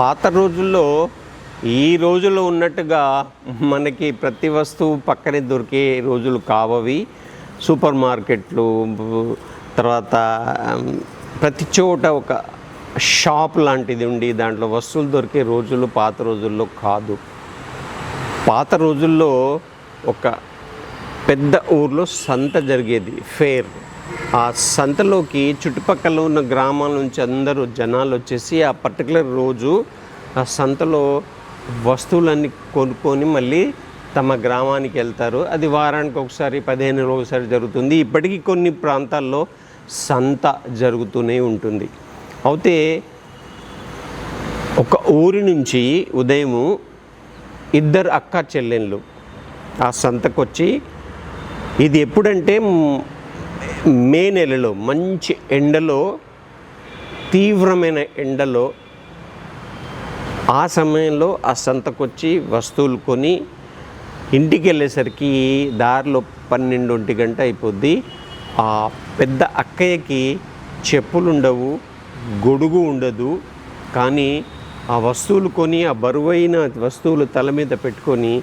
పాత రోజుల్లో ఈ రోజుల్లో ఉన్నట్టుగా మనకి ప్రతి వస్తువు పక్కనే దొరికే రోజులు కావవి. సూపర్ మార్కెట్లు, తర్వాత ప్రతి చోట ఒక షాప్ లాంటిది ఉండి దాంట్లో వస్తువులు దొరికే రోజులు పాత రోజుల్లో కాదు. పాత రోజుల్లో ఒక పెద్ద ఊర్లో సంత జరిగేది, ఫేర్. ఆ సంతలోకి చుట్టుపక్కల ఉన్న గ్రామాల నుంచి అందరూ జనాలు వచ్చేసి ఆ పర్టికులర్ రోజు ఆ సంతలో వస్తువులన్నీ కొనుక్కొని మళ్ళీ తమ గ్రామానికి వెళ్తారు. అది వారానికి ఒకసారి, 15 రోజులు ఒకసారి జరుగుతుంది. ఇప్పటికీ కొన్ని ప్రాంతాల్లో సంత జరుగుతూనే ఉంటుంది. అయితే ఒక ఊరి నుంచి ఉదయము 2 అక్క చెల్లెళ్ళు ఆ సంతకొచ్చి, ఇది ఎప్పుడంటే మే నెలలో మంచి ఎండలో, తీవ్రమైన ఎండలో, ఆ సమయంలో ఆ సంతకొచ్చి వస్తువులు కొని ఇంటికి వెళ్ళేసరికి దారిలో 12-1 గంట అయిపోద్ది. ఆ పెద్ద అక్కయ్యకి చెప్పులు ఉండవు, గొడుగు ఉండదు. కానీ ఆ వస్తువులు కొని, ఆ బరువైన వస్తువులు తల మీద పెట్టుకొని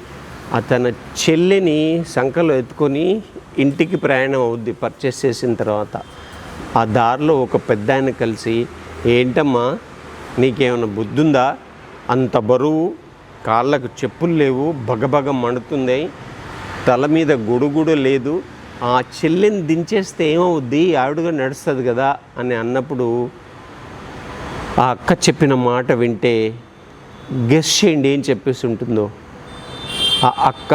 తన చెల్లిని సంకలో ఎత్తుకొని ఇంటికి ప్రయాణం అవుద్ది. పర్చేస్ చేసిన తర్వాత ఆ దారిలో ఒక పెద్ద ఆయన కలిసి, ఏంటమ్మా నీకేమైనా బుద్ధి ఉందా? అంత బరువు, కాళ్ళకు చెప్పులు లేవు, బగబగ మండుతుంది, తల మీద గొడుగుడు లేదు, ఆ చెల్లిని దించేస్తే ఏమవుద్ది, ఆవిడగా నడుస్తుంది కదా అని అన్నప్పుడు ఆ అక్క చెప్పిన మాట వింటే గెస్ చేయండి ఏం చెప్పేసి ఉంటుందో. ఆ అక్క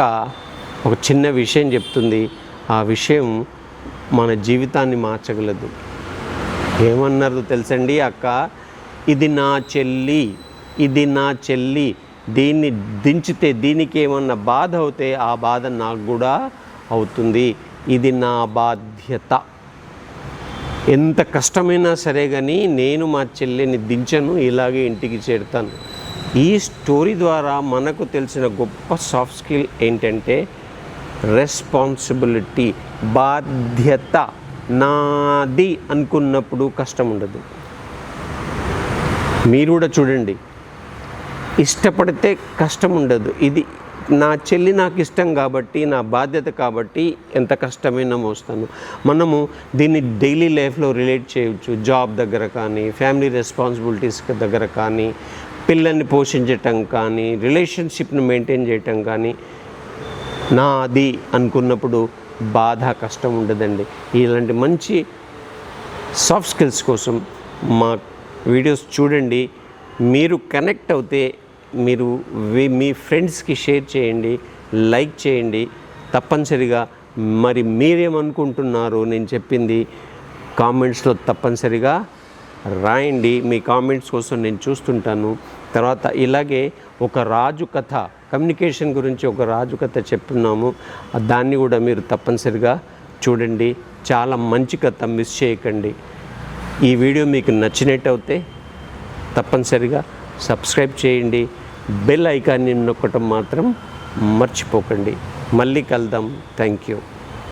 ఒక చిన్న విషయం చెప్తుంది. ఆ విషయం మన జీవితాన్ని మార్చగలదు. ఏమన్నారు తెలుసండి అక్క? ఇది నా చెల్లి, ఇది నా చెల్లి, దీన్ని దించితే దీనికి ఏమన్నా బాధ అవుతే ఆ బాధ నాకు కూడా అవుతుంది. ఇది నా బాధ్యత. ఎంత కష్టమైనా సరే కానీ నేను మా చెల్లిని దించను, ఇలాగే ఇంటికి చేరుతాను. ఈ స్టోరీ ద్వారా మనకు తెలిసిన గొప్ప సాఫ్ట్ స్కిల్ ఏంటంటే రెస్పాన్సిబిలిటీ, బాధ్యత. నాది అనుకున్నప్పుడు కష్టం ఉండదు. మీరు కూడా చూడండి, ఇష్టపడితే కష్టం ఉండదు. ఇది నా చెల్లి నాకు ఇష్టం కాబట్టి, నా బాధ్యత కాబట్టి ఎంత కష్టమైనా మోస్తాను. మనము దీన్ని డైలీ లైఫ్లో రిలేట్ చేయవచ్చు. జాబ్ దగ్గర కానీ, ఫ్యామిలీ రెస్పాన్సిబిలిటీస్ దగ్గర కానీ, పిల్లల్ని పోషించటం కానీ, రిలేషన్షిప్ని మెయింటైన్ చేయటం కానీ. నాది అనుకున్నప్పుడు బాధ, కష్టం ఉండదండి. ఇలాంటి మంచి సాఫ్ట్ స్కిల్స్ కోసం మా వీడియోస్ చూడండి. మీరు కనెక్ట్ అవుతే మీరు మీ ఫ్రెండ్స్కి షేర్ చేయండి, లైక్ చేయండి. తప్పనిసరిగా మరి మీరేమనుకుంటున్నారో నేను చెప్పింది కామెంట్స్లో తప్పనిసరిగా రాయండి. మీ కామెంట్స్ కోసం నేను చూస్తుంటాను. తర్వాత ఇలాగే ఒక రాజు కథ, కమ్యూనికేషన్ గురించి ఒక రాజు కథ చెప్తున్నాము. దాన్ని కూడా మీరు తప్పనిసరిగా చూడండి. చాలా మంచి కథ, మిస్ చేయకండి. ఈ వీడియో మీకు నచ్చినట్టయితే తప్పనిసరిగా సబ్స్క్రైబ్ చేయండి. బెల్ ఐకాన్ని నొక్కటం మాత్రం మర్చిపోకండి. మళ్ళీ కలుద్దాం. Thank you.